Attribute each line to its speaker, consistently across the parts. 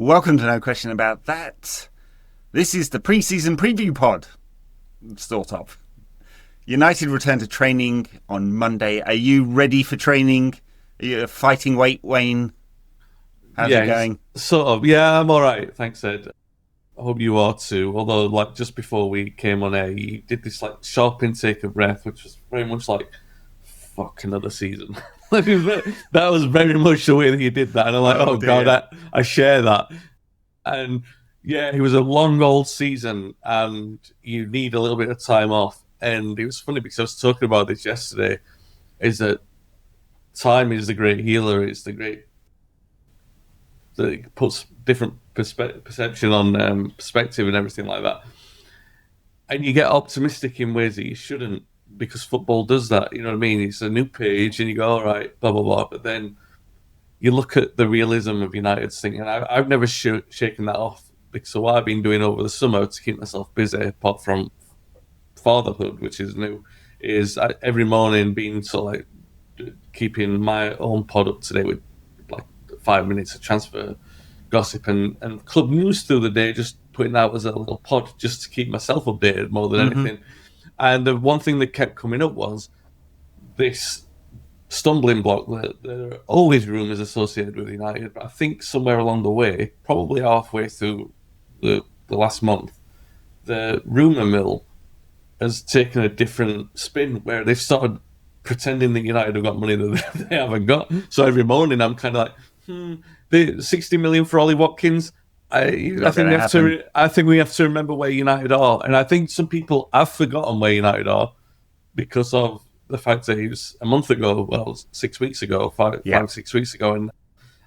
Speaker 1: Welcome to No Question About That. This is the pre-season preview pod, sort of. United return to training on Monday. Are you ready for training? Are you fighting weight, Wayne? How's it going?
Speaker 2: Sort of. Yeah, I'm all right. Thanks, Ed. I hope you are too. Although, just before we came on air, you did this sharp intake of breath, which was very much like, fuck, another season. That was very much the way that you did that. And I'm like, oh God, I share that. And yeah, it was a long old season and you need a little bit of time off. And it was funny because I was talking about this yesterday, is that time is the great healer. It's the great, that it puts different perception on perspective and everything like that. And you get optimistic in ways that you shouldn't, because football does that. You know what I mean? It's a new page and you go, all right, blah, blah, blah. But then you look at the realism of United's thing, and I've never shaken that off, because what I've been doing over the summer to keep myself busy, apart from fatherhood, which is new, is every morning being sort of like keeping my own pod up to date with like 5 minutes of transfer gossip and club news through the day, just putting out as a little pod just to keep myself updated more than anything. And the one thing that kept coming up was this stumbling block that there are always rumours associated with United, but I think somewhere along the way, probably halfway through the last month, the rumour mill has taken a different spin, where they've started pretending that United have got money that they haven't got. So every morning I'm kind of like, the 60 million for Ollie Watkins, I think we have to remember where United are. And I think some people have forgotten where United are because of the fact that he was a month ago, 6 weeks ago, 6 weeks ago.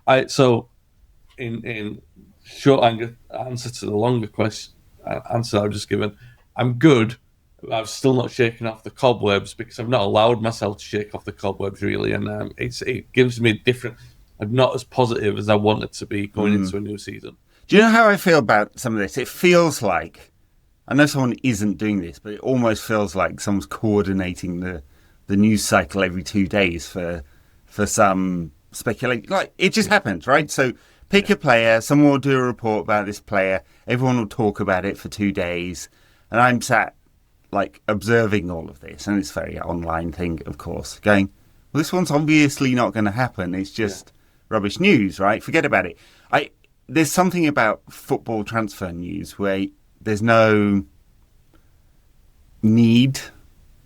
Speaker 2: And so in short answer to the longer answer I've just given, I'm good. I've still not shaken off the cobwebs, because I've not allowed myself to shake off the cobwebs really. And it gives me I'm not as positive as I wanted to be going into a new season.
Speaker 1: Do you know how I feel about some of this? It feels like, I know someone isn't doing this, but it almost feels like someone's coordinating the news cycle every 2 days for some speculation. Like, it just happens, right? So pick a player, someone will do a report about this player, everyone will talk about it for 2 days, and I'm sat like observing all of this, and it's a very online thing, of course, going, well, this one's obviously not going to happen. It's just rubbish news, right? Forget about it. There's something about football transfer news where there's no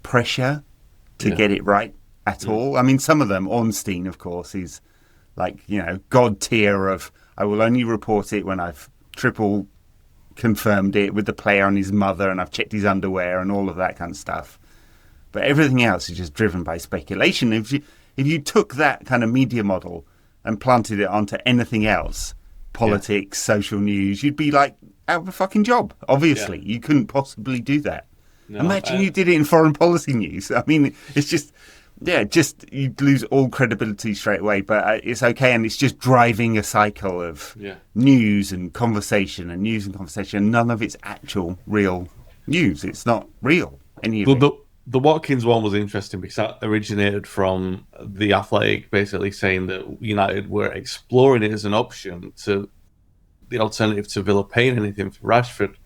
Speaker 1: pressure to get it right at all. I mean, some of them, Ornstein, of course, is like, God tier of, I will only report it when I've triple confirmed it with the player and his mother, and I've checked his underwear and all of that kind of stuff. But everything else is just driven by speculation. If you took that kind of media model and planted it onto anything else, politics, social news, you'd be like out of a fucking job. Obviously, you couldn't possibly do that. No, imagine you did it in foreign policy news. I mean, it's just you'd lose all credibility straight away. But it's okay, and it's just driving a cycle of news and conversation and news and conversation. None of it's actual real news. It's not real. Any of it.
Speaker 2: The Watkins one was interesting because that originated from The Athletic basically saying that United were exploring it as an option to the alternative to Villa paying anything for Rashford.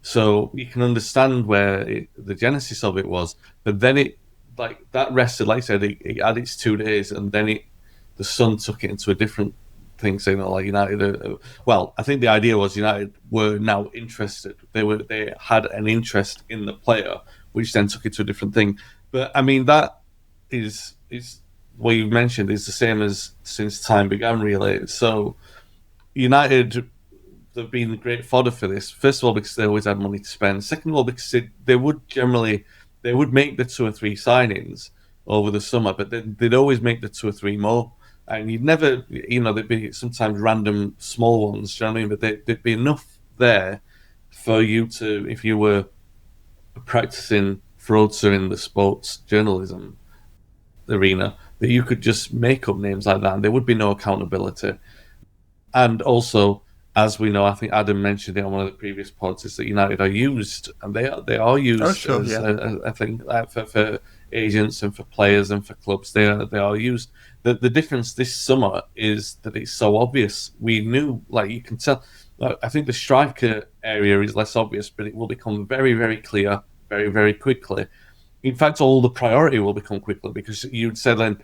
Speaker 2: So you can understand where the genesis of it was. But then that rested, like I said, it had its 2 days, and then the Sun took it into a different thing, saying that United. I think the idea was United were now interested. They had an interest in the player, which then took it to a different thing. But I mean, that is what you mentioned is the same as since time began, really. So United, they've been great fodder for this. First of all, because they always had money to spend. Second of all, because they would make the 2 or 3 signings over the summer, but they'd always make the 2 or 3 more. And you'd never, there'd be sometimes random small ones, do you know what I mean? But there'd be enough there for you to, if you were practicing fraudster in the sports journalism arena, that you could just make up names like that and there would be no accountability. And also, as we know, I think Adam mentioned it on one of the previous pods, is that United are used, and they are used.
Speaker 1: Oh, sure,
Speaker 2: as,
Speaker 1: yeah.
Speaker 2: I think for agents and for players and for clubs, they are used. The difference this summer is that it's so obvious. We knew, like you can tell. I think the striker area is less obvious, but it will become very, very clear very, very quickly. In fact, all the priority will become quickly, because you'd said then,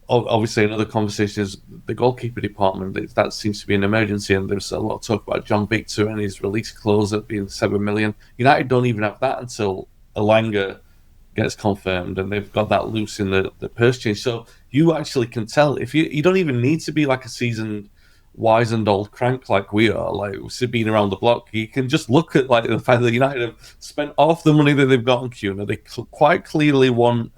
Speaker 2: obviously another conversation is the goalkeeper department. That seems to be an emergency, and there's a lot of talk about John Victor and his release clause at being 7 million. United don't even have that until Elanga gets confirmed, and they've got that loose in the purse change. So you actually can tell, if you don't even need to be like a seasoned wizened old crank like we are, like being around the block. You can just look at like the fact that United have spent half the money that they've got on Cunha. They quite clearly want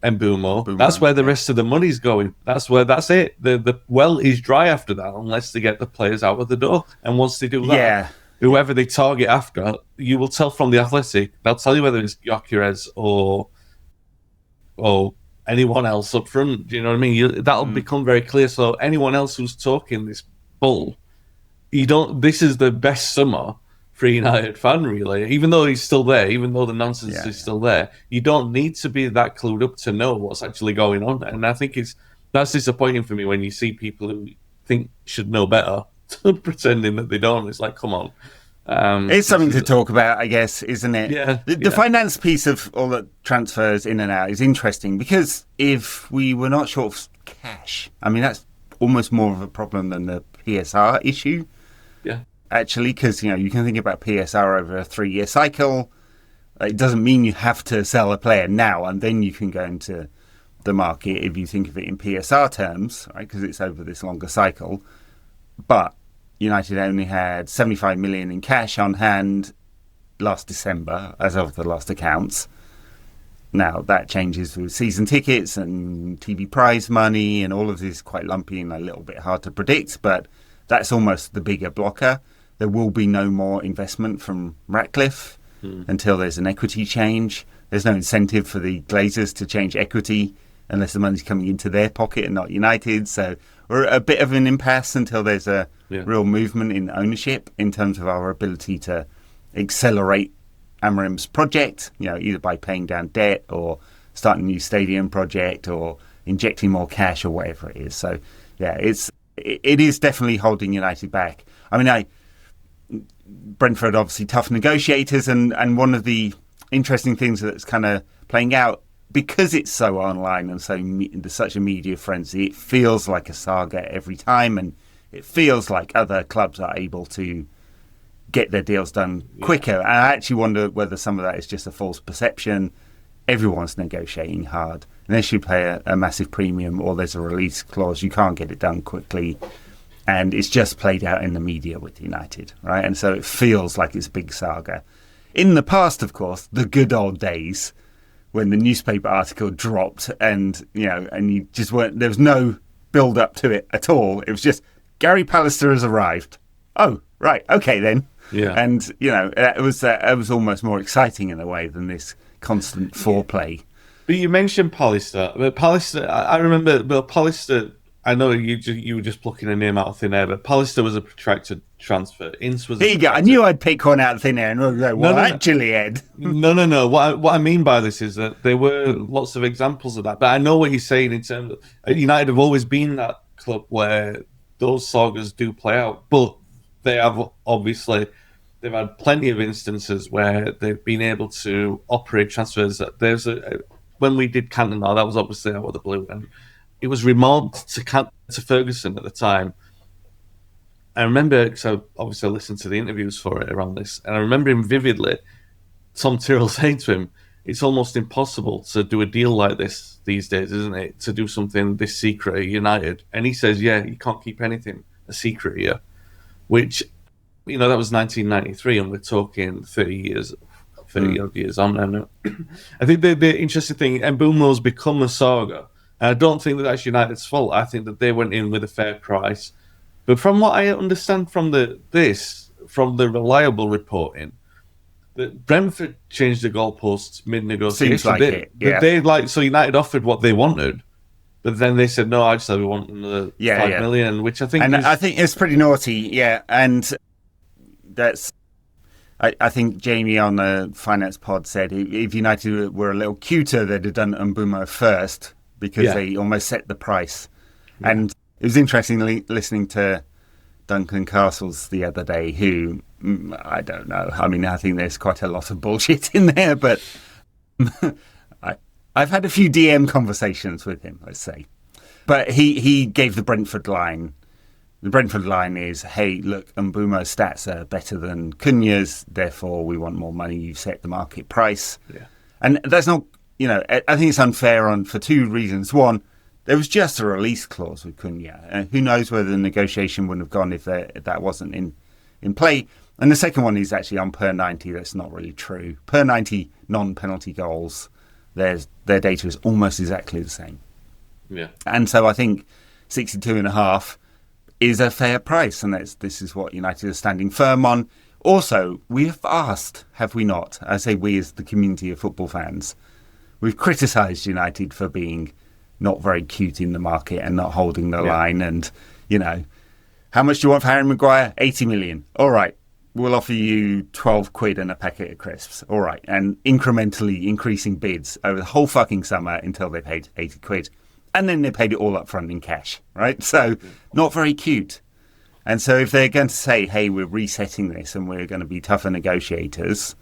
Speaker 2: Mbumo. That's where the rest of the money's going. That's it. The well is dry after that, unless they get the players out of the door. And once they do that, whoever they target after, you will tell from the Athletic. They'll tell you whether it's Gyökeres or anyone else up front. Do you know what I mean? That'll become very clear. So anyone else who's talking this bull, this is the best summer for a United fan, really. Even though he's still there, even though the nonsense is still there, you don't need to be that clued up to know what's actually going on. And I think that's disappointing for me when you see people who think should know better pretending that they don't. It's like, come on.
Speaker 1: It's something to talk about, I guess, isn't it?
Speaker 2: Yeah.
Speaker 1: The finance piece of all the transfers in and out is interesting, because if we were not short of cash, I mean, that's almost more of a problem than the PSR issue.
Speaker 2: Yeah.
Speaker 1: Actually, because, you can think about PSR over a 3-year cycle. It doesn't mean you have to sell a player now and then you can go into the market if you think of it in PSR terms, right? Because it's over this longer cycle. But United only had 75 million in cash on hand last December, as of the last accounts. Now, that changes with season tickets and TV prize money, and all of this is quite lumpy and a little bit hard to predict, but that's almost the bigger blocker. There will be no more investment from Ratcliffe until there's an equity change. There's no incentive for the Glazers to change equity unless the money's coming into their pocket and not United. So we're at a bit of an impasse until there's a real movement in ownership in terms of our ability to accelerate Amorim's project, either by paying down debt or starting a new stadium project or injecting more cash or whatever it is. So, it is definitely holding United back. I mean, Brentford obviously tough negotiators, and one of the interesting things that's kind of playing out, because it's so online and there's such a media frenzy, it feels like a saga every time, and it feels like other clubs are able to get their deals done quicker. And I actually wonder whether some of that is just a false perception. Everyone's negotiating hard, and they should pay a massive premium, or there's a release clause. You can't get it done quickly. And it's just played out in the media with United, right? And so it feels like it's a big saga. In the past, of course, the good old days when the newspaper article dropped and you just weren't, there was no build up to it at all. It was just, Gary Pallister has arrived. Oh, right. Okay, then. Yeah. And, it was almost more exciting in a way than this constant foreplay.
Speaker 2: But you mentioned Pallister. But Pallister, I remember, Pallister, I know you were just plucking a name out of thin air, but Pallister was a protracted transfer. Ince was.
Speaker 1: Here you go. I knew I'd pick one out of thin air and I'd go, actually, Ed.
Speaker 2: No. What I mean by this is that there were lots of examples of that. But I know what you're saying in terms of United have always been that club where those sagas do play out. But they have they've had plenty of instances where they've been able to operate transfers. When we did Cantona, that was obviously out of the blue, and it was remarked to Ferguson at the time. I remember, because I obviously listened to the interviews for it around this, and I remember him vividly, Tom Tyrrell saying to him, it's almost impossible to do a deal like this these days, isn't it? To do something this secret at United. And he says, you can't keep anything a secret here. Which, that was 1993, and we're talking 30 odd years on now. I think the interesting thing, Mbumo's become a saga. And I don't think that that's United's fault. I think that they went in with a fair price. But from what I understand from the reliable reporting, that Brentford changed the goalposts mid-negotiation.
Speaker 1: Seems like it, yeah.
Speaker 2: So United offered what they wanted, But then they said, no, actually, we want another 5 million, which I think
Speaker 1: and I think it's pretty naughty, yeah. And that's, I think Jamie on the finance pod said if United were a little cuter, they'd have done Mbumo first because they almost set the price. Yeah. And it was interesting listening to Duncan Castles the other day, who, I don't know. I mean, I think there's quite a lot of bullshit in there, but I've had a few DM conversations with him, let's say. But he gave the Brentford line. The Brentford line is, hey, look, Mbumo's stats are better than Cunha's, therefore we want more money, you've set the market price. Yeah. And that's not, I think it's unfair for two reasons. One, there was just a release clause with Cunha. And who knows whether the negotiation wouldn't have gone if that wasn't in play. And the second one is actually on per 90. That's not really true. Per 90 non-penalty goals, their data is almost exactly the same.
Speaker 2: Yeah.
Speaker 1: And so I think 62.5 is a fair price, and this is what United are standing firm on. Also, we have asked, have we not? I say we as the community of football fans. We've criticised United for being not very cute in the market and not holding the line. And, how much do you want for Harry Maguire? 80 million. All right. We'll offer you 12 quid and a packet of crisps. All right. And incrementally increasing bids over the whole fucking summer until they paid 80 quid. And then they paid it all up front in cash, right? So not very cute. And so if they're going to say, hey, we're resetting this and we're going to be tougher negotiators,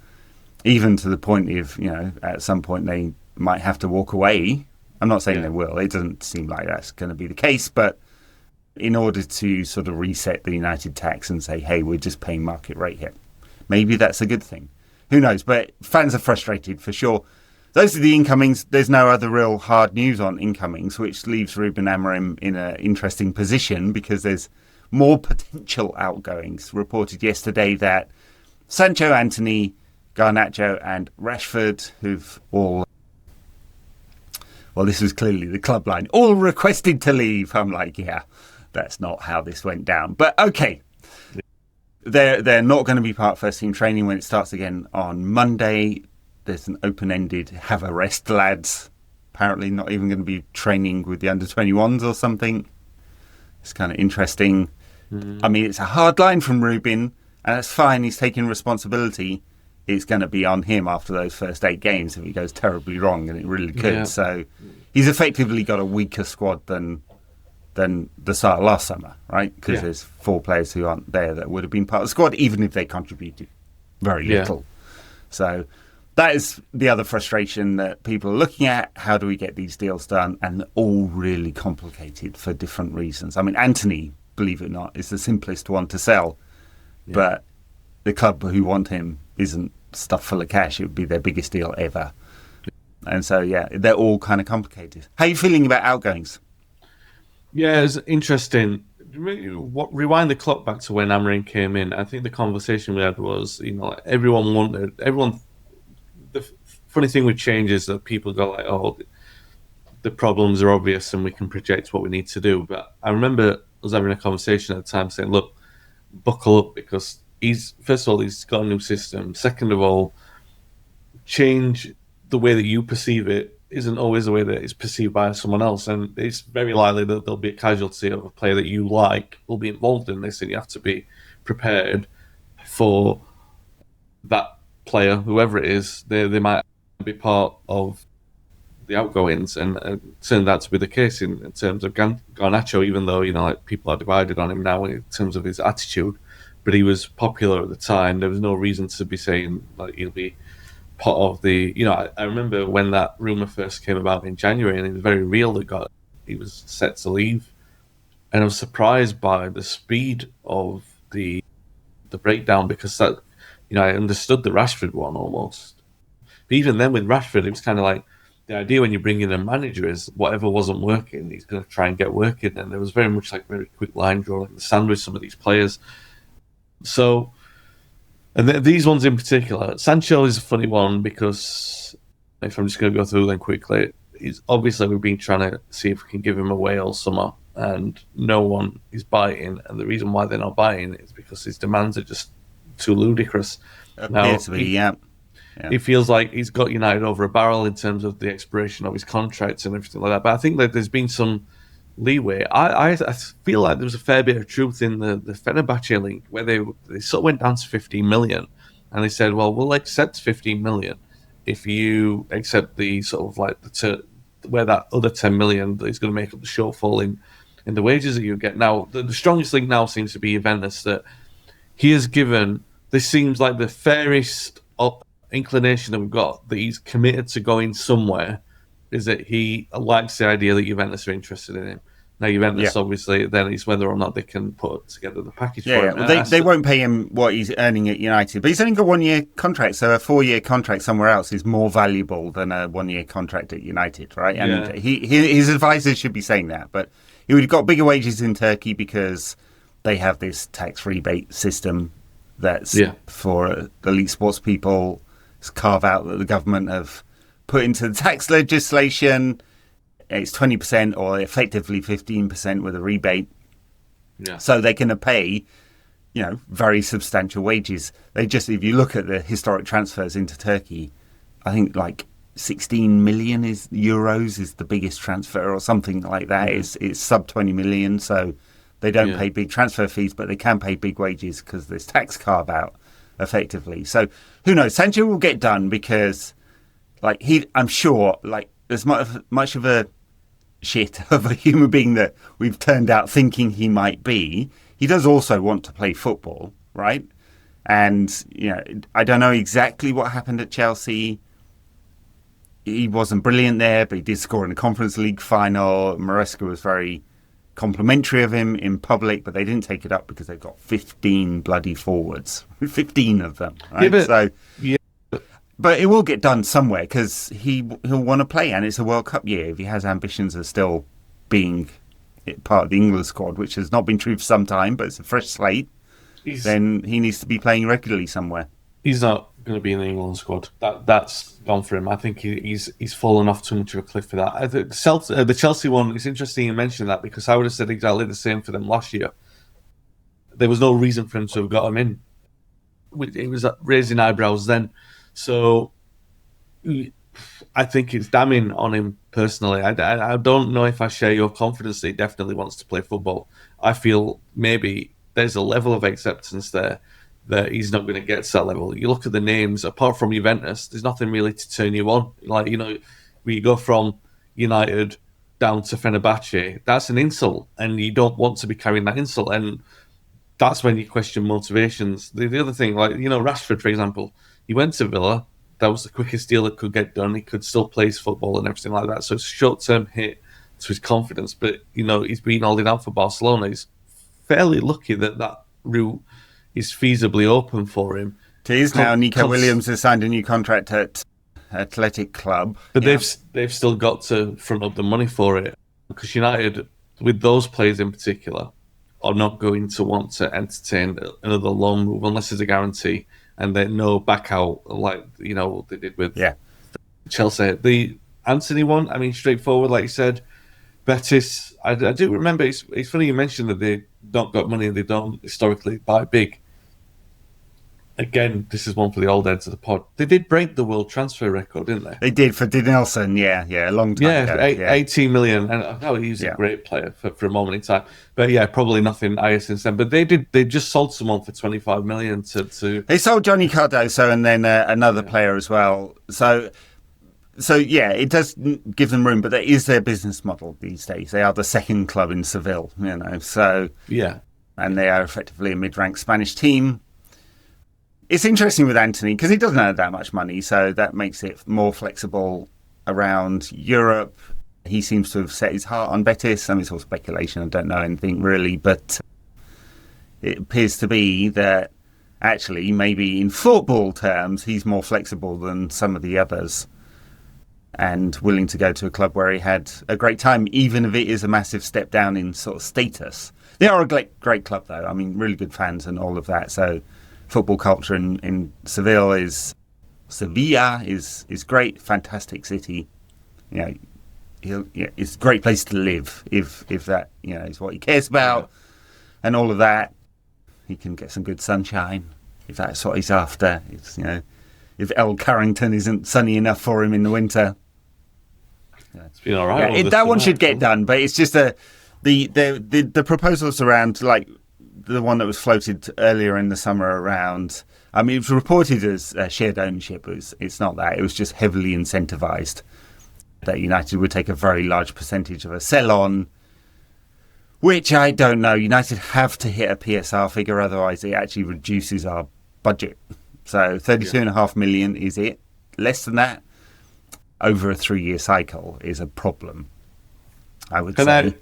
Speaker 1: even to the point of, at some point they might have to walk away. I'm not saying they will. It doesn't seem like that's going to be the case. But in order to sort of reset the United tax and say, hey, we're just paying market rate here, maybe that's a good thing. Who knows? But fans are frustrated for sure. Those are the incomings. There's no other real hard news on incomings, which leaves Ruben Amorim in an interesting position because there's more potential outgoings. Reported yesterday that Sancho, Antony, Garnacho and Rashford, who've all, well, this was clearly the club line, all requested to leave. I'm like, yeah, that's not how this went down. But okay. They're not going to be part of first team training when it starts again on Monday. There's an open-ended have a rest, lads. Apparently not even going to be training with the under-21s or something. It's kind of interesting. I mean, it's a hard line from Ruben, and that's fine. He's taking responsibility. It's going to be on him after those first 8 games if it goes terribly wrong, and it really could. Yeah. So he's effectively got a weaker squad than the start of last summer, right? Because there's 4 players who aren't there that would have been part of the squad, even if they contributed very little. So that is the other frustration that people are looking at. How do we get these deals done? And they're all really complicated for different reasons. I mean, Antony, believe it or not, is the simplest one to sell. Yeah. But the club who want him isn't stuffed full of cash. It would be their biggest deal ever. And so, they're all kind of complicated. How are you feeling about outgoings?
Speaker 2: Yeah, it's interesting. Rewind the clock back to when Amorim came in. I think the conversation we had was, the funny thing with change is that people go like, oh, the problems are obvious and we can project what we need to do. But I remember us having a conversation at the time saying, look, buckle up, because first of all, he's got a new system. Second of all, change the way that you perceive it isn't always the way that it's perceived by someone else. And it's very likely that there'll be a casualty of a player that you like will be involved in this, and you have to be prepared for that player, whoever it is. They might be part of the outgoings, and it turned out to be the case in terms of Garnacho, even though people are divided on him now in terms of his attitude, but he was popular at the time. There was no reason to be saying he'll be part of the I remember when that rumour first came about in January, and it was very real that he was set to leave, and I was surprised by the speed of the breakdown, because that I understood the Rashford one almost. But even then with Rashford, it was kind of like the idea when you bring in a manager is whatever wasn't working, he's going to try and get working. And there was very much very quick line drawing in the sand with some of these players. So, and these ones in particular, Sancho is a funny one because, if I'm just going to go through them quickly, obviously we've been trying to see if we can give him away all summer, and no one is biting. And the reason why they're not biting is because his demands are just too ludicrous.
Speaker 1: Appears to be,
Speaker 2: He feels like he's got United over a barrel in terms of the expiration of his contracts and everything like that. But I think that there's been some leeway. I feel like there was a fair bit of truth in the Fenerbahce link where they sort of went down to 15 million, and they said, well, we'll accept 15 million if you accept the sort of like where that other 10 million is going to make up the shortfall in the wages that you get. Now, the strongest link now seems to be Juventus, that he has given. This seems like the fairest inclination that we've got that he's committed to going somewhere, is that he likes the idea that Juventus are interested in him. Now, Juventus, obviously, then it's whether or not they can put together the package for him.
Speaker 1: Well, they won't pay him what he's earning at United, but he's only got 1 year contract, so a 4 year contract somewhere else is more valuable than a 1 year contract at United, right? And his advisors should be saying that, but he would have got bigger wages in Turkey because they have this tax rebate system that's for elite sports people. It's carve out that the government have put into the tax legislation. It's 20% or effectively 15% with a rebate. Yeah. So they can pay, very substantial wages. If you look at the historic transfers into Turkey, I think like 16 million euros is the biggest transfer or something like that. It's sub 20 million. So they don't pay big transfer fees, but they can pay big wages because there's tax carve out effectively. So who knows? Sancho will get done because I'm sure as much of a shit of a human being that we've turned out thinking he might be, he does also want to play football, right? And I don't know exactly what happened at Chelsea. He wasn't brilliant there, but he did score in the Conference League final. Maresca was very complimentary of him in public, but they didn't take it up because they've got 15 bloody forwards, 15 of them, right? But it will get done somewhere because he'll want to play, and it's a World Cup year. If he has ambitions of still being part of the England squad, which has not been true for some time, but it's a fresh slate, then he needs to be playing regularly somewhere.
Speaker 2: He's not going to be in the England squad. That's gone for him. I think he's fallen off too much of a cliff for that. The Chelsea one, it's interesting you mentioned that because I would have said exactly the same for them last year. There was no reason for him to have got him in. It was raising eyebrows then. So I think it's damning on him personally. I don't know if I share your confidence that he definitely wants to play football. I feel maybe there's a level of acceptance there that he's not going to get to that level. You look at the names, apart from Juventus, there's nothing really to turn you on. When you go from United down to Fenerbahce, that's an insult, and you don't want to be carrying that insult. And that's when you question motivations. The other thing, Rashford, for example, he went to Villa. That was the quickest deal that could get done. He could still play his football and everything like that. So it's a short-term hit to his confidence. But, he's been holding out for Barcelona. He's fairly lucky that route is feasibly open for him.
Speaker 1: It is now. Nico Williams has signed a new contract at Athletic Club.
Speaker 2: But they've still got to front up the money for it. Because United, with those players in particular, are not going to want to entertain another loan move unless there's a guarantee. And then no back out like what they did with Chelsea. The Anthony one, straightforward, like you said. Betis, I do remember. It's funny you mentioned that they don't got money and they don't historically buy big. Again, this is one for the old heads of the pod. They did break the world transfer record, didn't they?
Speaker 1: They did for Nelson, a long time ago.
Speaker 2: 18 million. And I know he's a great player for a moment in time. But probably nothing higher since then. But they just sold someone for 25 million to... They
Speaker 1: sold Johnny Cardoso and then another player as well. So it does give them room, but that is their business model these days. They are the second club in Seville, so...
Speaker 2: Yeah.
Speaker 1: And they are effectively a mid-ranked Spanish team. It's interesting with Anthony because he doesn't have that much money, so that makes it more flexible around Europe. He seems to have set his heart on Betis. It's all speculation. I don't know anything really, but it appears to be that actually maybe in football terms he's more flexible than some of the others and willing to go to a club where he had a great time, even if it is a massive step down in sort of status. They are a great club, though. Really good fans and all of that, so... Football culture in Sevilla is great, fantastic city. It's a great place to live if that is what he cares about, and all of that. He can get some good sunshine if that's what he's after. It's if El Carrington isn't sunny enough for him in the winter.
Speaker 2: It's been all right.
Speaker 1: Yeah, that one should get done, but it's just the proposals around, like the one that was floated earlier in the summer around. I mean, it was reported as shared ownership. It's not that. It was just heavily incentivised that United would take a very large percentage of a sell-on, which I don't know. United have to hit a PSR figure, otherwise it actually reduces our budget. So 32.5 million is it. Less than that over a 3-year cycle is a problem, I would say.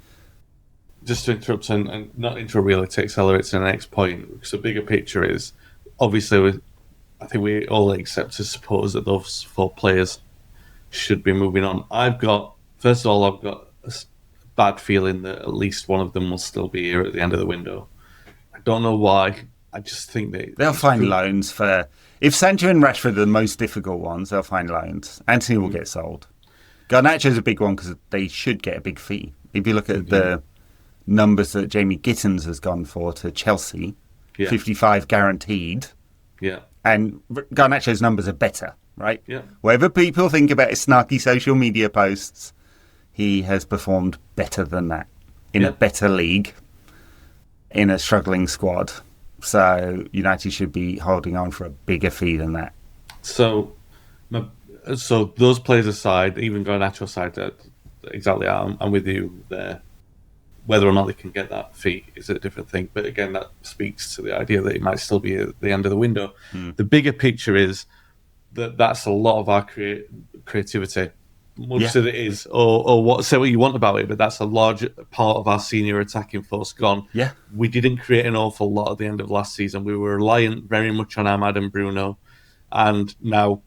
Speaker 2: Just to interrupt and not intro really to accelerate to the next point, because the bigger picture is, obviously, I think we all accept as supporters that those 4 players should be moving on. First of all, I've got a bad feeling that at least one of them will still be here at the end of the window. I don't know why. I just think
Speaker 1: they'll find loans for... If Sancho and Rashford are the most difficult ones, they'll find loans. Anthony will get sold. Garnacho's a big one because they should get a big fee. If you look at the numbers that Jamie Gittins has gone for to Chelsea, 55 guaranteed.
Speaker 2: Yeah.
Speaker 1: And Garnacho's numbers are better, right?
Speaker 2: Yeah.
Speaker 1: Whatever people think about his snarky social media posts, he has performed better than that in a better league, in a struggling squad. So United should be holding on for a bigger fee than that.
Speaker 2: So those players aside, even Garnacho aside, exactly, I'm with you there. Whether or not they can get that fee is a different thing. But again, that speaks to the idea that it might still be at the end of the window. The bigger picture is that's a lot of our creativity. Much as it is, or say what you want about it, but that's a large part of our senior attacking force gone.
Speaker 1: Yeah.
Speaker 2: We didn't create an awful lot at the end of last season. We were reliant very much on Ahmad and Bruno. And now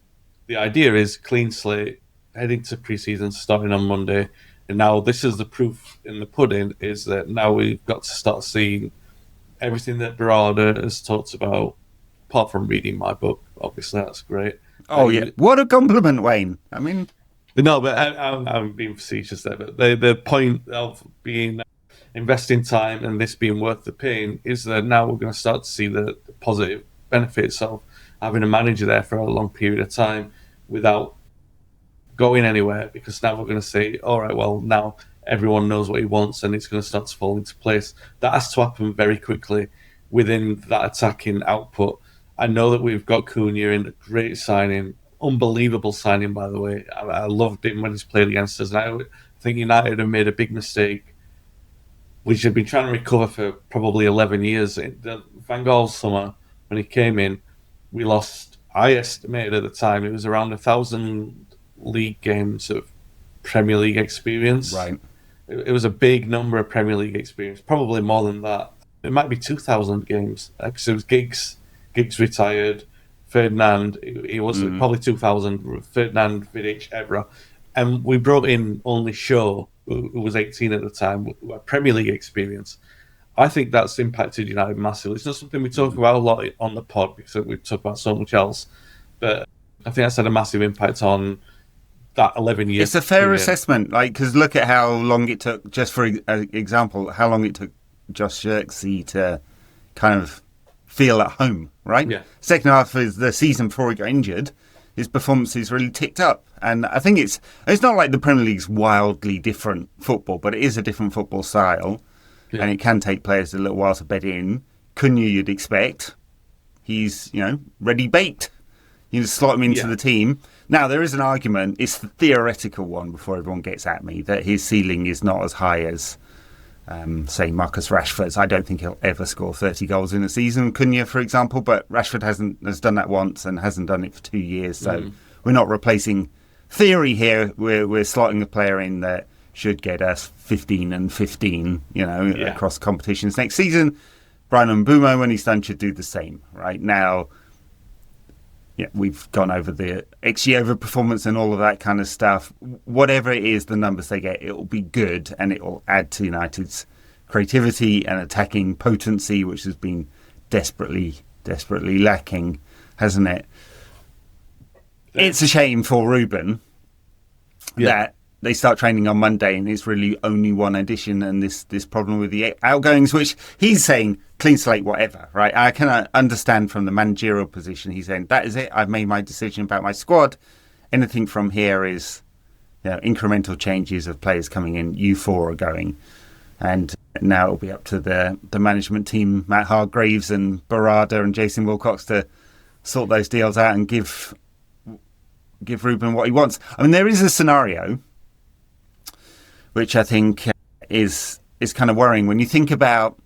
Speaker 2: the idea is clean slate, heading to pre-season, starting on Monday. And now this is the proof in the pudding, is that now we've got to start seeing everything that Berardi has talked about, apart from reading my book. Obviously, that's great.
Speaker 1: Oh, yeah. What a compliment, Wayne. I mean...
Speaker 2: No, but I'm being facetious there. But the point of investing time and this being worth the pain is that now we're going to start to see the positive benefits of having a manager there for a long period of time without going anywhere, because now we're going to say, all right, well, now everyone knows what he wants and it's going to start to fall into place. That has to happen very quickly within that attacking output. I know that we've got Cunha in, a great signing, unbelievable signing, by the way. I loved him when he's played against us. And I think United have made a big mistake, which they've been trying to recover for probably 11 years. The Van Gaal summer, when he came in, we lost, I estimated at the time, it was around 1,000 league games of Premier League experience.
Speaker 1: Right.
Speaker 2: It was a big number of Premier League experience, probably more than that. It might be 2,000 games, because it was Giggs retired, Ferdinand, he was probably 2000, Ferdinand, Vidic, Evra. And we brought in only Shaw, who was 18 at the time, who had Premier League experience. I think that's impacted United massively. It's not something we talk about a lot on the pod because we talk about so much else. But I think that's had a massive impact on that 11 years.
Speaker 1: It's a fair assessment, because look at how long it took, just for example, how long it took Josh Xerxes to kind of feel at home, right?
Speaker 2: Yeah.
Speaker 1: Second half of the season before he got injured, his performances really ticked up. And I think it's not like the Premier League's wildly different football, but it is a different football style. Yeah. And it can take players a little while to bed in. Cunha, you'd expect. He's, ready baked. You just slot him into the team. Now, there is an argument, it's the theoretical one before everyone gets at me, that his ceiling is not as high as, say, Marcus Rashford's. I don't think he'll ever score 30 goals in a season, Cunha, for example, but Rashford has done that once and hasn't done it for 2 years, so we're not replacing theory here. We're slotting a player in that should get us 15 and 15, across competitions next season. Brian Mbeumo, when he's done, should do the same. Right now, we've gone over the XG over performance and all of that kind of stuff. Whatever it is, the numbers they get, it will be good and it will add to United's creativity and attacking potency, which has been desperately lacking, hasn't it? It's a shame for Ruben that they start training on Monday and it's really only one addition and this problem with the outgoings, which he's saying clean slate, whatever, right? I can understand from the managerial position. He's saying that is it. I've made my decision about my squad. Anything from here is, incremental changes of players coming in. You four are going, and now it'll be up to the management team, Matt Hargreaves and Barada and Jason Wilcox, to sort those deals out and give Ruben what he wants. I mean, there is a scenario which I think is kind of worrying when you think about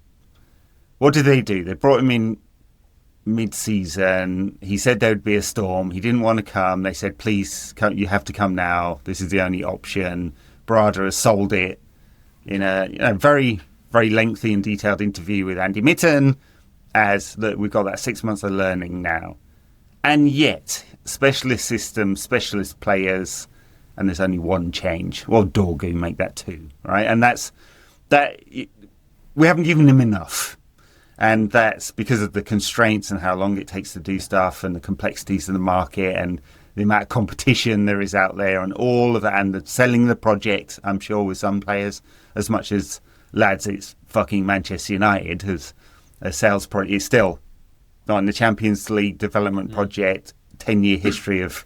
Speaker 1: what did they do? They brought him in mid-season. He said there would be a storm. He didn't want to come. They said, please, you have to come now. This is the only option. Barada has sold it in a very, very lengthy and detailed interview with Andy Mitten as that we've got that 6 months of learning now. And yet, specialist systems, specialist players, and there's only one change. Well, Dorgu make that two, right? And that we haven't given him enough. And that's because of the constraints and how long it takes to do stuff and the complexities of the market and the amount of competition there is out there and all of that, and selling the project, I'm sure, with some players, as much as, lads, it's fucking Manchester United, who's a sales project. It's still not in the Champions League development project, 10-year history of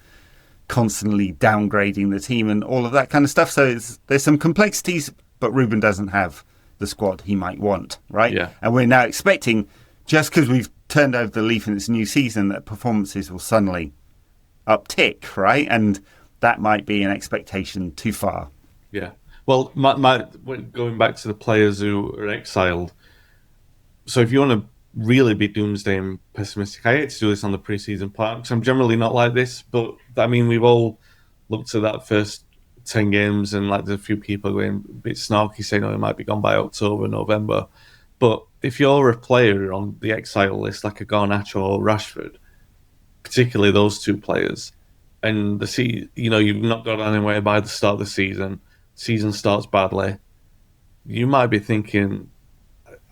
Speaker 1: constantly downgrading the team and all of that kind of stuff. So there's some complexities, but Ruben doesn't have the squad he might want, right?
Speaker 2: Yeah.
Speaker 1: And we're now expecting, just because we've turned over the leaf in this new season, that performances will suddenly uptick, right? And that might be an expectation too far.
Speaker 2: Yeah. Well, my going back to the players who are exiled, so if you want to really be doomsday and pessimistic, I hate to do this on the preseason part because I'm generally not like this, but I mean, we've all looked at that first 10 games and like there's a few people going a bit snarky saying, it might be gone by October, November. But if you're a player on the exile list like a Garnacho or Rashford, particularly those two players, and you've not got anywhere by the start of the season starts badly, you might be thinking,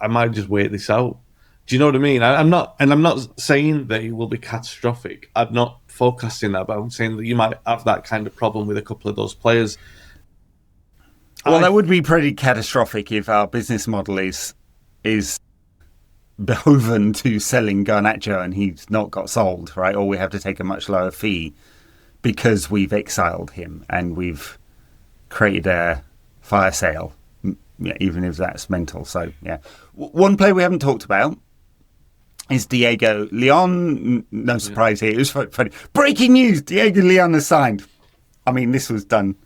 Speaker 2: I might just wait this out. Do you know what I mean? I'm not saying that it will be catastrophic. I'm not forecasting that, but I'm saying that you might have that kind of problem with a couple of those players.
Speaker 1: Well, that would be pretty catastrophic if our business model is beholden to selling Garnacho and he's not got sold, right? Or we have to take a much lower fee because we've exiled him and we've created a fire sale, even if that's mental. So, yeah. One player we haven't talked about is Diego Leon. No surprise here. It was funny. Breaking news! Diego Leon has signed. I mean, this was done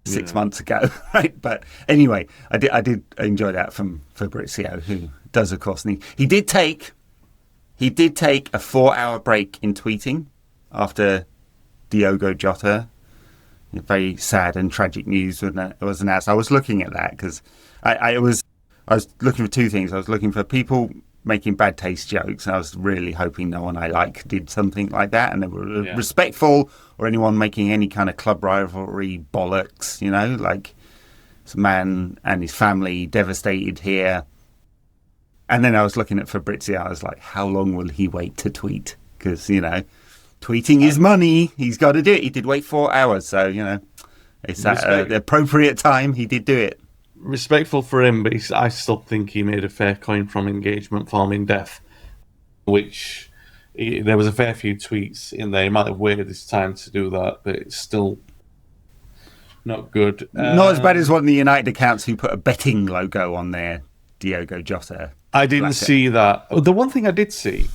Speaker 1: 6 months ago, right? But anyway, I did enjoy that from Fabrizio, who does, of course. And he did take a 4-hour break in tweeting after Diogo Jota. Very sad and tragic news when it was announced. I was looking at that because I was looking for two things. I was looking for people making bad taste jokes. I was really hoping no one I like did something like that and they were respectful, or anyone making any kind of club rivalry bollocks, like this man and his family devastated here. And then I was looking at Fabrizio. I was like, how long will he wait to tweet? Because, tweeting is money. He's got to do it. He did wait 4 hours. So, it's at the appropriate time. He did do it.
Speaker 2: Respectful for him, but I still think he made a fair coin from engagement form in death, which there was a fair few tweets in there. He might have waited his time to do that, but it's still not good.
Speaker 1: Not as bad as one of the United accounts who put a betting logo on their Diogo Jota.
Speaker 2: I didn't see that. The one thing I did see...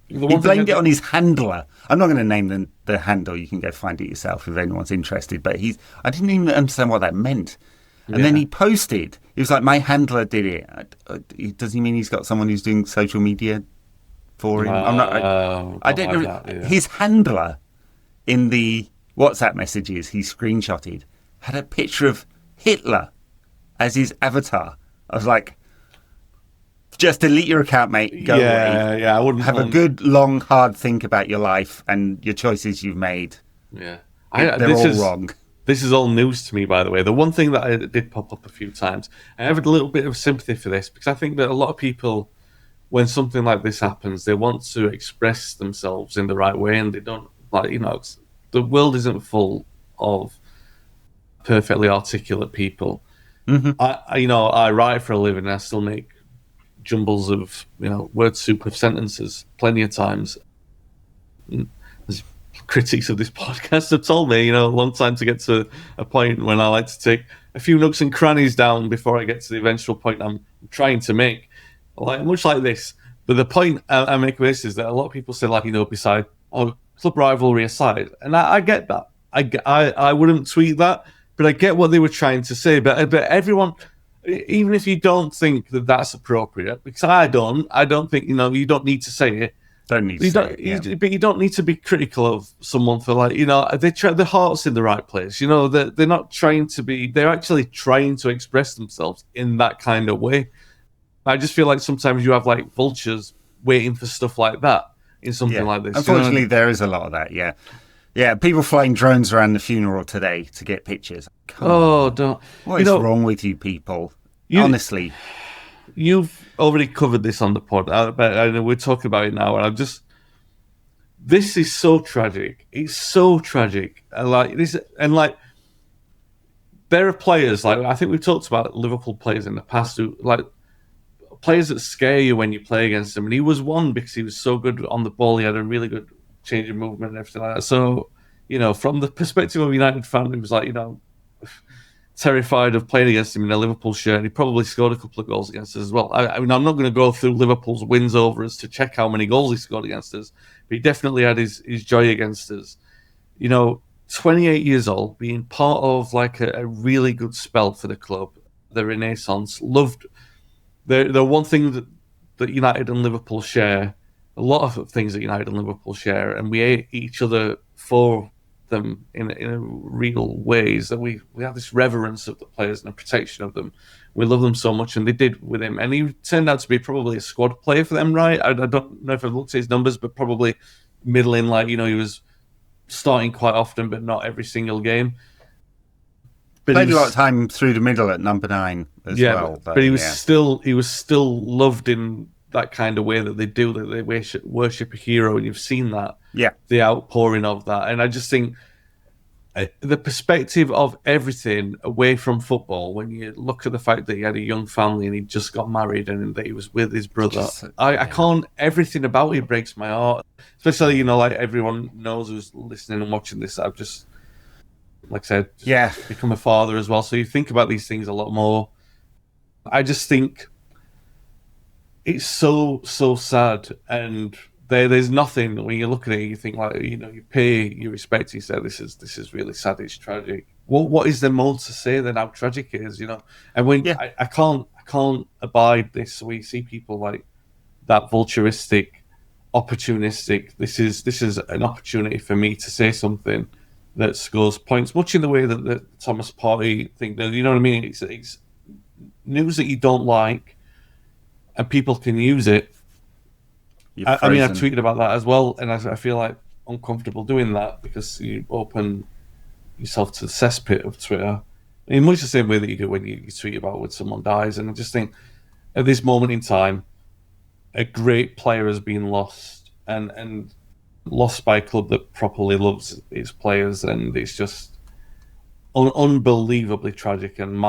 Speaker 1: He blamed it on his handler. I'm not going to name the handle. You can go find it yourself if anyone's interested. But I didn't even understand what that meant. And then he posted. He was like, my handler did it. Does he mean he's got someone who's doing social media for him? I don't know. That, his handler in the WhatsApp messages he screenshotted had a picture of Hitler as his avatar. I was like, just delete your account, mate. Go away.
Speaker 2: Yeah, I wouldn't
Speaker 1: have a good, long, hard think about your life and your choices you've made.
Speaker 2: Yeah,
Speaker 1: they're all wrong.
Speaker 2: This is all news to me, by the way. The one thing that I did pop up a few times, I have a little bit of sympathy for this because I think that a lot of people, when something like this happens, they want to express themselves in the right way, and they don't the world isn't full of perfectly articulate people. I write for a living and I still make jumbles of, word soup of sentences plenty of times. There's critics of this podcast have told me, a long time to get to a point when I like to take a few nooks and crannies down before I get to the eventual point I'm trying to make. Much like this. But the point I make with this is that a lot of people say, beside, club rivalry aside, and I get that. I wouldn't tweet that, but I get what they were trying to say. But everyone, even if you don't think that that's appropriate, because I don't think, you don't need to say it.
Speaker 1: Don't need to say it,
Speaker 2: but you don't need to be critical of someone for they try their heart's in the right place. They're not trying to be. They're actually trying to express themselves in that kind of way. I just feel like sometimes you have vultures waiting for stuff like that in something like this.
Speaker 1: Unfortunately, there is a lot of that. Yeah. People flying drones around the funeral today to get pictures.
Speaker 2: Don't.
Speaker 1: What is wrong with you people? Honestly.
Speaker 2: You've already covered this on the pod, but I know we're talking about it now, and this is so tragic. It's so tragic. There are players, I think we've talked about Liverpool players in the past who, players that scare you when you play against them, and he was one because he was so good on the ball. He had a really good change of movement and everything like that. So, from the perspective of a United fan, he was terrified of playing against him in a Liverpool shirt, and he probably scored a couple of goals against us as well. I'm not going to go through Liverpool's wins over us to check how many goals he scored against us, but he definitely had his joy against us. 28 years old, being part of a really good spell for the club, the Renaissance, loved. The one thing that United and Liverpool share, a lot of things that United and Liverpool share, and we hate each other for them in a real ways, that we have this reverence of the players and a protection of them. We love them so much, and they did with him. And he turned out to be probably a squad player for them, right? I don't know if I've looked at his numbers, but probably middling, he was starting quite often, but not every single game.
Speaker 1: But played a lot of time through the middle at number 9 as well.
Speaker 2: But he was still loved in that kind of way that they do, that they worship a hero, and you've seen that.
Speaker 1: Yeah.
Speaker 2: The outpouring of that. And I just think the perspective of everything away from football, when you look at the fact that he had a young family and he just got married and that he was with his brother, I can't, everything about it breaks my heart. Especially, everyone knows who's listening and watching this, I've just, like I said, become a father as well. So you think about these things a lot more. I just think it's so sad, and there's nothing when you look at it. You think you pay your respect. You say this is really sad. It's tragic. What is there more to say than how tragic it is? And when I can't abide this. We see people like that vulturistic, opportunistic. This is an opportunity for me to say something that scores points, much in the way that the Thomas Partey thing does. You know what I mean? It's news that you don't like, and people can use it. I tweeted about that as well, and I feel uncomfortable doing that because you open yourself to the cesspit of Twitter in much the same way that you do when you tweet about when someone dies. And I just think at this moment in time, a great player has been lost, and lost by a club that properly loves its players, and it's just unbelievably tragic. And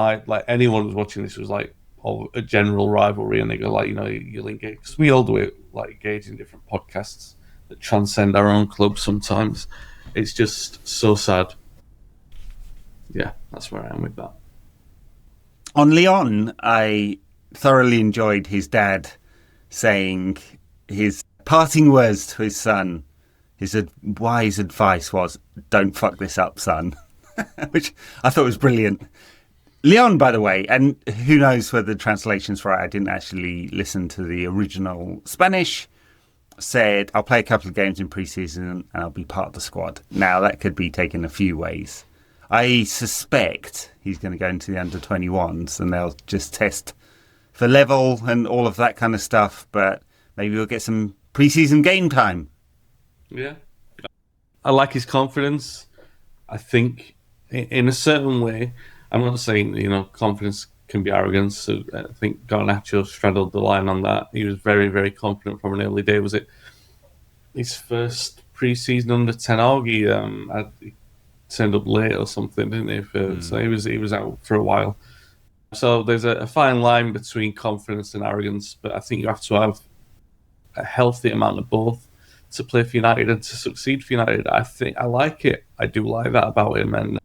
Speaker 2: anyone who's watching this was a general rivalry, and they go you'll engage, because we all do it, engage in different podcasts that transcend our own club sometimes. It's just so sad. Yeah, that's where I am with that.
Speaker 1: On Leon, I thoroughly enjoyed his dad saying his parting words to his son. His wise advice was, "Don't fuck this up, son," which I thought was brilliant. Leon, by the way, and who knows whether the translation's right, I didn't actually listen to the original Spanish, said, "I'll play a couple of games in pre-season and I'll be part of the squad." Now, that could be taken a few ways. I suspect he's going to go into the under-21s and they'll just test for level and all of that kind of stuff, but maybe we'll get some pre-season game time.
Speaker 2: Yeah. I like his confidence. I think in a certain way, I'm not saying, confidence can be arrogance. So I think Garnacho straddled the line on that. He was very, very confident from an early day. Was it his first pre-season under Ten Hag? He turned up late or something, didn't he? So he was out for a while. So there's a fine line between confidence and arrogance, but I think you have to have a healthy amount of both to play for United and to succeed for United. I think I like it. I do like that about him. And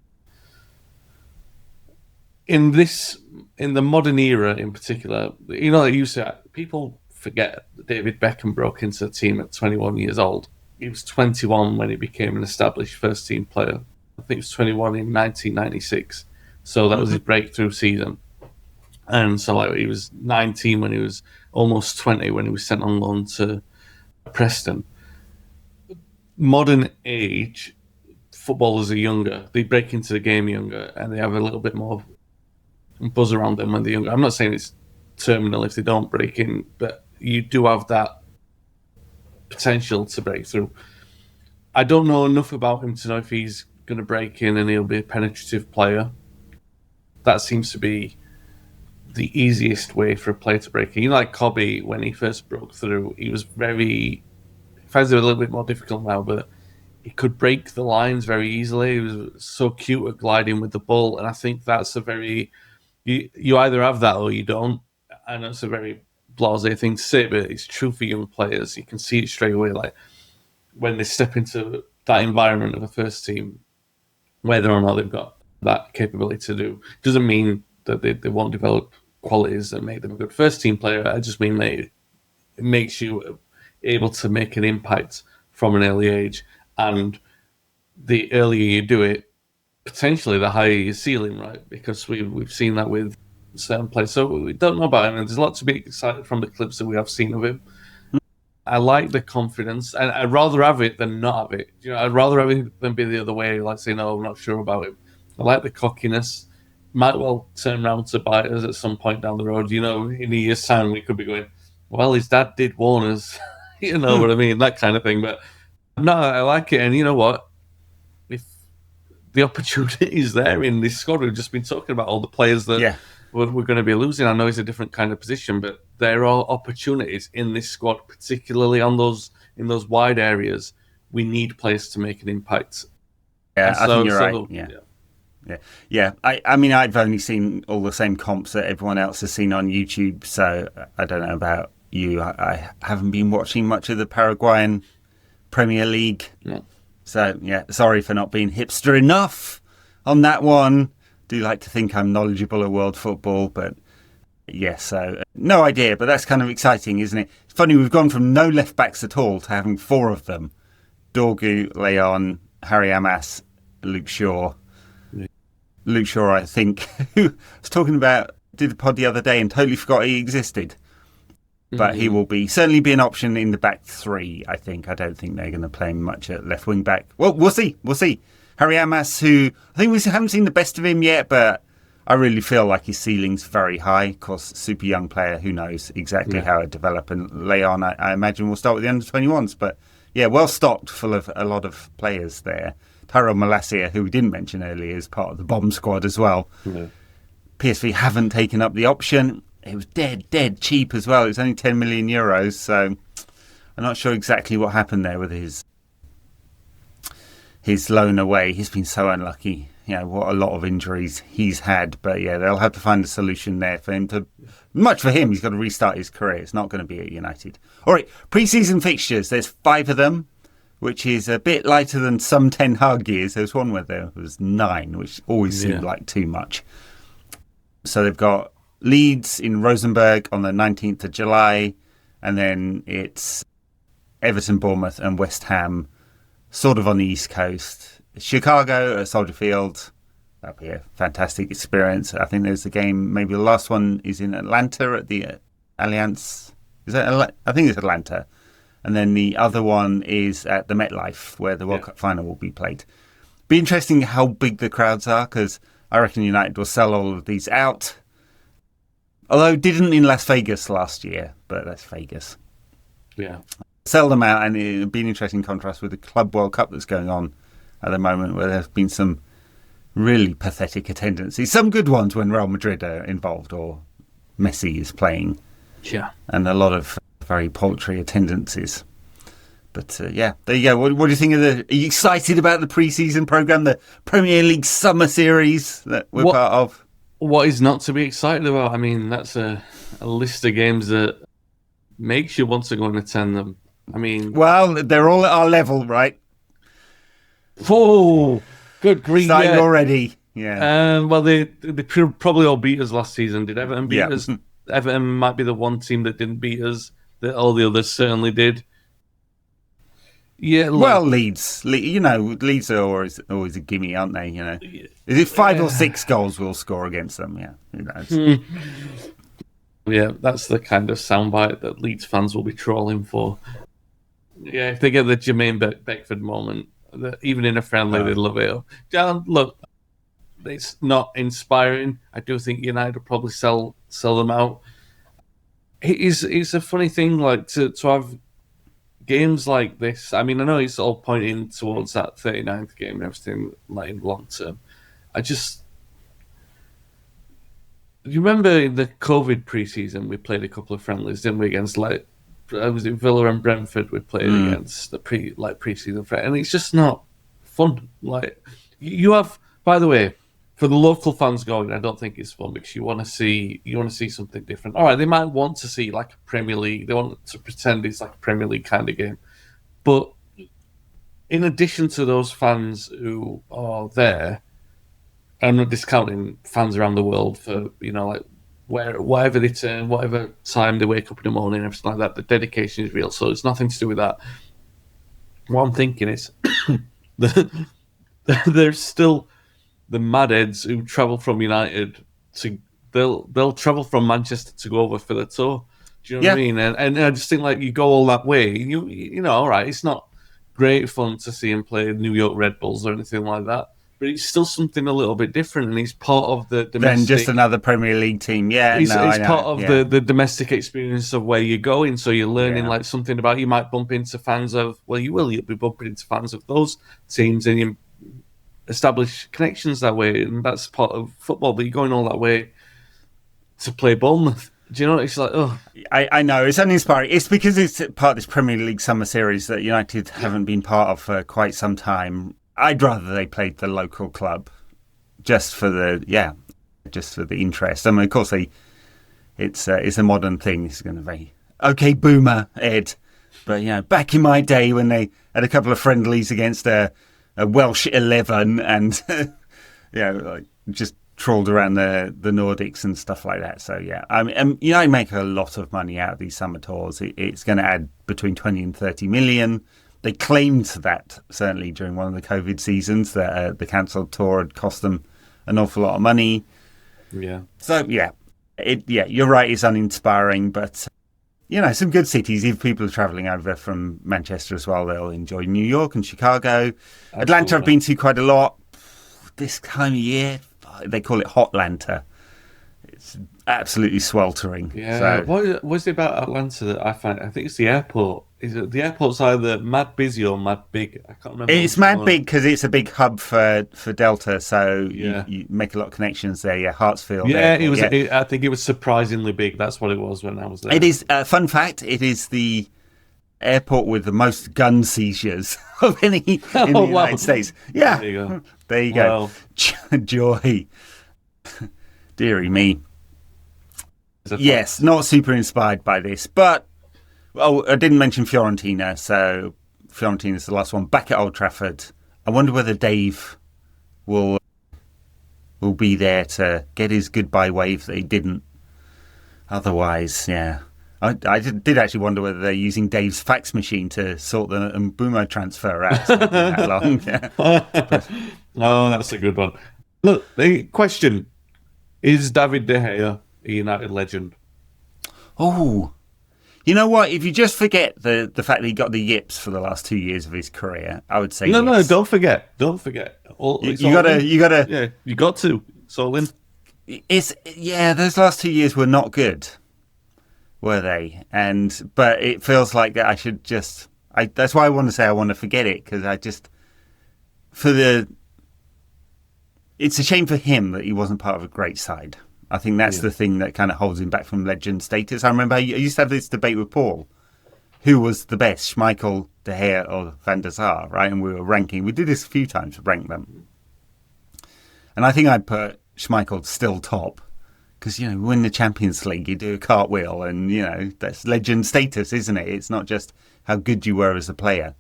Speaker 2: in the modern era in particular, like you said, people forget that David Beckham broke into the team at 21 years old. He was 21 when he became an established first team player. I think he was 21 in 1996. So that was his breakthrough season. And so he was 19 when he was almost 20 when he was sent on loan to Preston. Modern age, footballers are younger. They break into the game younger and they have a little bit more buzz around them when they're younger. I'm not saying it's terminal if they don't break in, but you do have that potential to break through. I don't know enough about him to know if he's going to break in and he'll be a penetrative player. That seems to be the easiest way for a player to break in. Like Kobe, when he first broke through, he was he finds it a little bit more difficult now, but he could break the lines very easily. He was so cute at gliding with the ball, and I think that's a very... You either have that or you don't, and it's a very blasé thing to say, but it's true for young players. You can see it straight away, like when they step into that environment of a first team, whether or not they've got that capability to do. Doesn't mean that they won't develop qualities that make them a good first team player. I just mean that it makes you able to make an impact from an early age, and the earlier you do it, potentially the higher your ceiling, right? Because we've seen that with certain players. So we don't know about him, and there's a lot to be excited from the clips that we have seen of him. I like the confidence, and I'd rather have it than not have it. I'd rather have it than be the other way, like say, no, I'm not sure about him. I like the cockiness. Might well turn around to bite us at some point down the road. In a year's time, we could be going, well, his dad did warn us. You know what I mean? That kind of thing. But no, I like it. And you know what? If the opportunity is there in this squad, we've just been talking about all the players that we're going to be losing. I know it's a different kind of position, but there are opportunities in this squad, particularly in those wide areas. We need players to make an impact.
Speaker 1: Yeah, I think you're right. Yeah. I mean, I've only seen all the same comps that everyone else has seen on YouTube, so I don't know about you. I haven't been watching much of the Paraguayan Premier League. No. So, sorry for not being hipster enough on that one. Do like to think I'm knowledgeable of world football, but so no idea, but that's kind of exciting, isn't it? It's funny, we've gone from no left-backs at all to having four of them. Dorgu, Leon, Harry Amas, Luke Shaw. Luke Shaw, I think, who was talking about, did the pod the other day and totally forgot he existed. But he will certainly be an option in the back three, I think. I don't think they're going to play him much at left wing back. Well, we'll see. Harry Amas, who I think we haven't seen the best of him yet, but I really feel like his ceiling's very high. Of course, super young player, who knows exactly how it develop. And Leon, I imagine, will start with the under-21s. But well stocked, full of a lot of players there. Tyrell Malacia, who we didn't mention earlier, is part of the bomb squad as well. Yeah. PSV haven't taken up the option. It was dead cheap as well. It was only 10 million euros, so I'm not sure exactly what happened there with his loan away. He's been so unlucky. What a lot of injuries he's had. But they'll have to find a solution there for him to... Much for him, he's got to restart his career. It's not going to be at United. All right, pre-season fixtures. There's 5 of them, which is a bit lighter than some Ten Hag years. There was one where there was 9, which always seemed like too much. So they've got Leeds in Rosenborg on the 19th of July, and then it's Everton, Bournemouth and West Ham sort of on the East Coast. Chicago at Soldier Field, that'll be a fantastic experience. I think there's a game, maybe the last one is in Atlanta at the Allianz. I think it's Atlanta. And then the other one is at the MetLife, where the World Cup final will be played. Be interesting how big the crowds are, because I reckon United will sell all of these out. Although didn't in Las Vegas last year, but that's Vegas. Yeah. Sell them out, and it would be an interesting contrast with the Club World Cup that's going on at the moment, where there's been some really pathetic attendances. Some good ones when Real Madrid are involved or Messi is playing. Yeah. And a lot of very paltry attendances. But yeah, there you go. What do you think of are you excited about the pre-season programme, the Premier League Summer Series that we're part of?
Speaker 2: What is not to be excited about? I mean, that's a list of games that makes you want to go and attend them. I mean...
Speaker 1: Well, they're all at our level, right?
Speaker 2: Oh, good grief.
Speaker 1: Starting already. Yeah.
Speaker 2: Well, they probably all beat us last season. Did Everton beat us? Everton might be the one team that didn't beat us. That all the others certainly did. Yeah.
Speaker 1: Well, Leeds, Leeds are always a gimme, aren't they? Is it 5 or 6 goals we'll score against them? Yeah, who knows?
Speaker 2: Yeah, that's the kind of soundbite that Leeds fans will be trolling for. Yeah, if they get the Jermaine Beckford moment, even in a friendly, they love it. Look, it's not inspiring. I do think United will probably sell them out. It's a funny thing, like to have games like this. I mean, I know it's all pointing towards that 39th game and everything, like in long term. You remember in the COVID preseason, we played a couple of friendlies, didn't we? Against was it Villa and Brentford? We played against the preseason friend, and it's just not fun. Like you have, by the way, for the local fans going, I don't think it's fun because you want to see something different. All right, they might want to see like a Premier League. They want to pretend it's like a Premier League kind of game, but in addition to those fans who are there, I'm not discounting fans around the world for like wherever they turn, whatever time they wake up in the morning, everything like that. The dedication is real, so it's nothing to do with that. What I'm thinking is there's still the madheads who travel from United they'll travel from Manchester to go over for the tour. Do you know what I mean? And I just think like you go all that way, you know, all right, it's not great fun to see him play New York Red Bulls or anything like that, but it's still something a little bit different, and he's part of the domestic...
Speaker 1: Then just another Premier League team, He's
Speaker 2: part of the domestic experience of where you're going, so you're learning like something about... You might bump into fans of... Well, you'll be bumping into fans of those teams, and you establish connections that way, and that's part of football, but you're going all that way to play Bournemouth. Do you know? It's like, oh.
Speaker 1: I know, it's uninspiring. It's because it's part of this Premier League Summer Series that United haven't been part of for quite some time. I'd rather they played the local club just for the interest. I mean, of course, it's a modern thing. It's going to be, okay, boomer, Ed. But, back in my day when they had a couple of friendlies against a Welsh 11 and, just trawled around the Nordics and stuff like that. So, I mean, I make a lot of money out of these summer tours. It's going to add between 20 and 30 million. They claimed that, certainly during one of the COVID seasons, that the cancelled tour had cost them an awful lot of money.
Speaker 2: Yeah.
Speaker 1: So, you're right, it's uninspiring, but, some good cities. If people are travelling over from Manchester as well, they'll enjoy New York and Chicago. Absolutely. Atlanta I've been to quite a lot. This time of year, they call it Hotlanta. It's absolutely sweltering.
Speaker 2: Yeah.
Speaker 1: So,
Speaker 2: what was it about Atlanta that I find? I think it's the airport. Is it the airport's either mad busy or mad big? I can't remember.
Speaker 1: It's mad big because it's a big hub for Delta, so you make a lot of connections there. Yeah, Hartsfield.
Speaker 2: Yeah,
Speaker 1: airport,
Speaker 2: it was. I think it was surprisrisingly big. That's what it was when I was there.
Speaker 1: It is. Fun fact: it is the airport with the most gun seizures of any in the United States. Yeah, there you go. Joy, dearie me. Yes, not super inspired by this, but I didn't mention Fiorentina, so Fiorentina's the last one back at Old Trafford. I wonder whether Dave will be there to get his goodbye wave that he didn't otherwise. Yeah, I did actually wonder whether they're using Dave's fax machine to sort the Mbumo transfer out. That long. Yeah.
Speaker 2: Oh, that's a good one. Look, the question is: David De Gea a United legend?
Speaker 1: Oh, you know what? If you just forget the fact that he got the yips for the last 2 years of his career, I would say yes.
Speaker 2: No, don't forget. You gotta. Yeah, you got to. It's all in.
Speaker 1: Those last 2 years were not good, were they? But it feels like that I should just. That's why I want to say I want to forget it, because it's a shame for him that he wasn't part of a great side. I think that's the thing that kind of holds him back from legend status. I remember I used to have this debate with Paul. Who was the best, Schmeichel De Gea or Van der Sar, right? And we were ranking. We did this a few times to rank them. And I think I'd put Schmeichel still top because, you know, win the Champions League, you do a cartwheel and, you know, that's legend status, isn't it? It's not just how good you were as a player.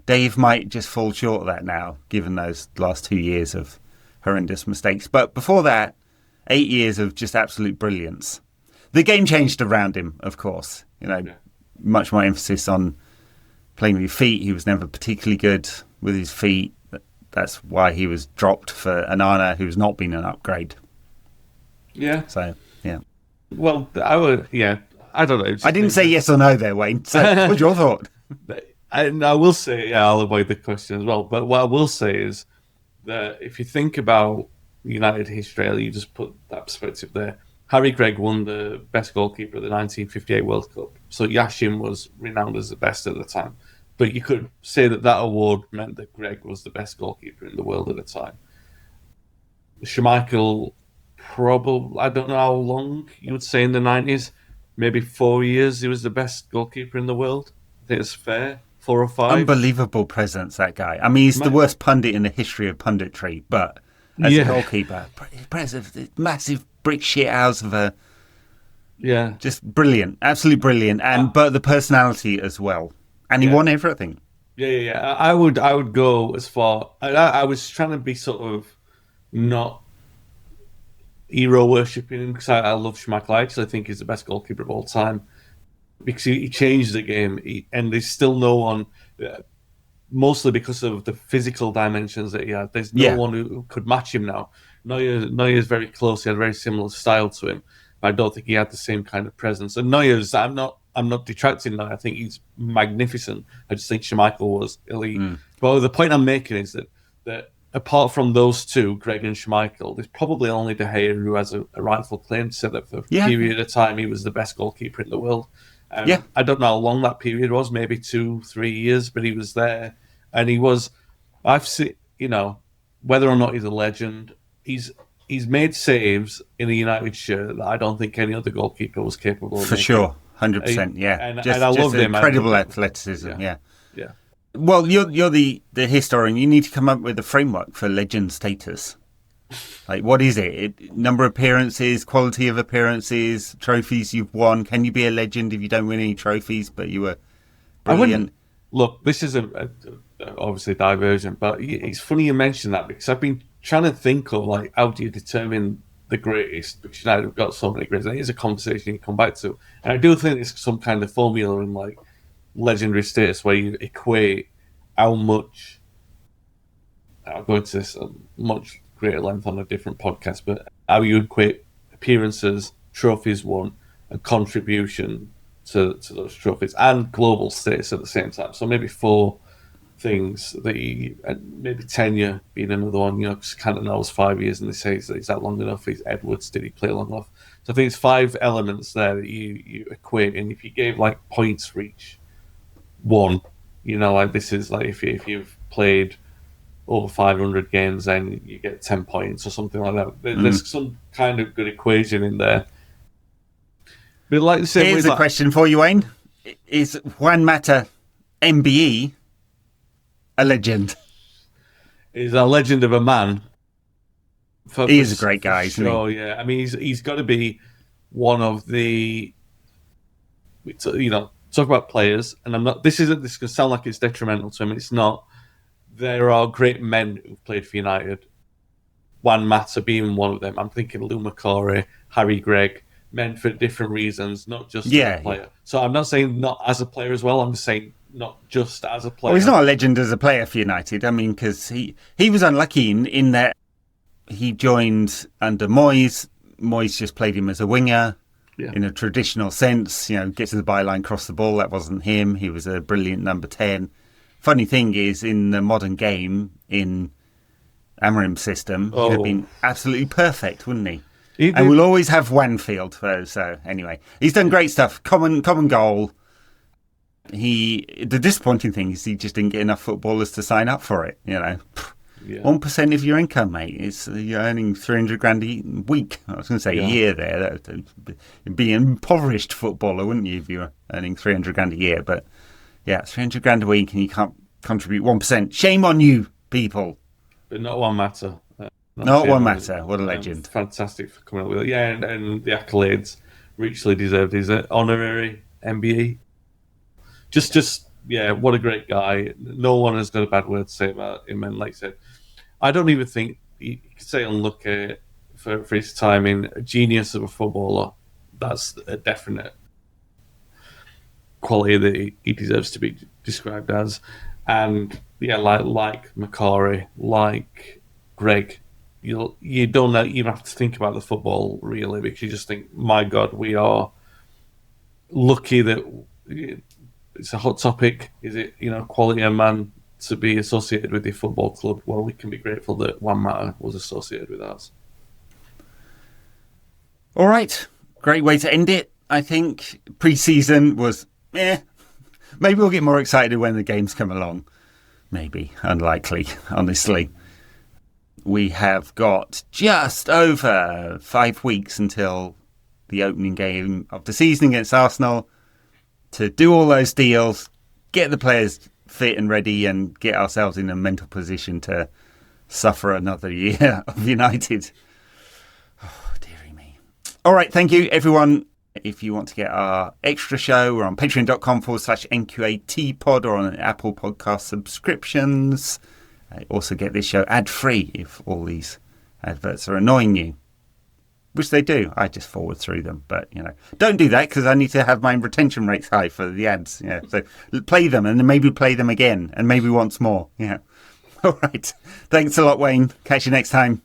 Speaker 1: Dave might just fall short of that now, given those last 2 years of horrendous mistakes. But before that, 8 years of just absolute brilliance. The game changed around him, of course. You know, much more emphasis on playing with your feet. He was never particularly good with his feet. That's why he was dropped for Anana, who's not been an upgrade.
Speaker 2: Yeah.
Speaker 1: So, yeah.
Speaker 2: Well, I don't know.
Speaker 1: I didn't say yes or no there, Wayne. So, what's your thought?
Speaker 2: I will say, I'll avoid the question as well. But what I will say is that if you think about United history, you just put that perspective there. Harry Gregg won the best goalkeeper of the 1958 World Cup. So Yashin was renowned as the best at the time. But you could say that award meant that Gregg was the best goalkeeper in the world at the time. Schmeichel, probably, I don't know how long you would say in the 90s, maybe 4 years he was the best goalkeeper in the world. I think it's fair. 4 or 5.
Speaker 1: Unbelievable presence, that guy. I mean, he's the worst pundit in the history of punditry, but as a goalkeeper, massive brick shit house of a...
Speaker 2: Yeah.
Speaker 1: Just brilliant. Absolutely brilliant. But the personality as well. And he won everything.
Speaker 2: Yeah. I would go as far... I was trying to be sort of not hero worshipping him because I love Schmeichel. I actually think he's the best goalkeeper of all time because he changed the game. And there's still no one... mostly because of the physical dimensions that he had. There's no one who could match him now. Neuer's very close. He had a very similar style to him. But I don't think he had the same kind of presence. And Neuer's, I'm not detracting Neuer. I think he's magnificent. I just think Schmeichel was elite. But the point I'm making is that apart from those two, Gregg and Schmeichel, there's probably only De Gea who has a rightful claim to say that for a period of time he was the best goalkeeper in the world. I don't know how long that period was, maybe 2-3 years, but he was there. And he was, I've seen, you know, whether or not he's a legend, he's made saves in a United shirt that I don't think any other goalkeeper was capable of.
Speaker 1: For sure, 100%, yeah.
Speaker 2: And I love him.
Speaker 1: Incredible athleticism, yeah.
Speaker 2: Yeah.
Speaker 1: Well, you're the historian. You need to come up with a framework for legend status. Like, what is it? Number of appearances, quality of appearances, trophies you've won. Can you be a legend if you don't win any trophies, but you were brilliant?
Speaker 2: Look, this is obviously a diversion, but it's funny you mention that because I've been trying to think of, like, how do you determine the greatest? Because United have got so many greats. I think it's a conversation you come back to. And I do think it's some kind of formula in, like, legendary status where you equate how much... I'll go into this much greater length on a different podcast, but how you equate appearances, trophies won, and contribution to those trophies, and global status at the same time. So maybe 4 things that and maybe tenure being another one, you know, because Cantona was 5 years and they say, is that long enough? Is Edwards, did he play long enough? So I think it's 5 elements there that you equate, and if you gave, like, points for each one, you know, like, this is like if you've played over 500 games, then you get 10 points or something like that. There's some kind of good equation in there. But like the same,
Speaker 1: here's a question for you, Wayne: is Juan Mata MBE a legend?
Speaker 2: He's a legend of a man.
Speaker 1: He is a great guy, isn't he?
Speaker 2: Oh yeah, I mean he's got to be one of the. You know, talk about players, and I'm not. This can sound like it's detrimental to him. It's not. There are great men who've played for United. Juan Mata being one of them. I'm thinking Lou McCorry, Harry Gregg, men for different reasons, not just as a player. Yeah. So I'm not saying not as a player as well. I'm just saying not just as a player.
Speaker 1: Well, he's not a legend as a player for United. I mean, because he was unlucky in that he joined under Moyes. Moyes just played him as a winger in a traditional sense. You know, get to the byline, cross the ball. That wasn't him. He was a brilliant number 10. Funny thing is, in the modern game, in Amarim's system, he'd have been absolutely perfect, wouldn't he? And we'll always have Wanfield. So anyway, he's done great stuff. Common goal. The disappointing thing is he just didn't get enough footballers to sign up for it. You know, 1% of your income, mate. You're earning 300 grand a week. I was going to say a year there. That'd be an impoverished footballer, wouldn't you, if you were earning 300 grand a year? But Yeah, 300 grand a week and you can't contribute 1%. Shame on you, people.
Speaker 2: But not one matter.
Speaker 1: Not one matter. What a legend.
Speaker 2: Fantastic for coming up with it. Yeah, and the accolades richly deserved his honorary MBE. Just what a great guy. No one has got a bad word to say about him. And like I said, I don't even think you could say unlucky for his timing. A genius of a footballer. That's a definite quality that he deserves to be described as. And yeah, like Macari, like Greg, you don't even have to think about the football really, because you just think, my God, we are lucky that it's a hot topic. Is it, quality of man to be associated with the football club? Well, we can be grateful that Juan Mata was associated with us.
Speaker 1: All right. Great way to end it, I think. Pre-season was, maybe we'll get more excited when the games come along. Maybe. Unlikely, honestly. We have got just over 5 weeks until the opening game of the season against Arsenal to do all those deals, get the players fit and ready, and get ourselves in a mental position to suffer another year of United. Oh, dearie me. All right, thank you, everyone. If you want to get our extra show, we're on patreon.com/NQAT pod or on Apple Podcast subscriptions. Also get this show ad-free if all these adverts are annoying you. Which they do. I just forward through them. But, don't do that because I need to have my retention rates high for the ads. Yeah. So play them and then maybe play them again and maybe once more. Yeah. All right. Thanks a lot, Wayne. Catch you next time.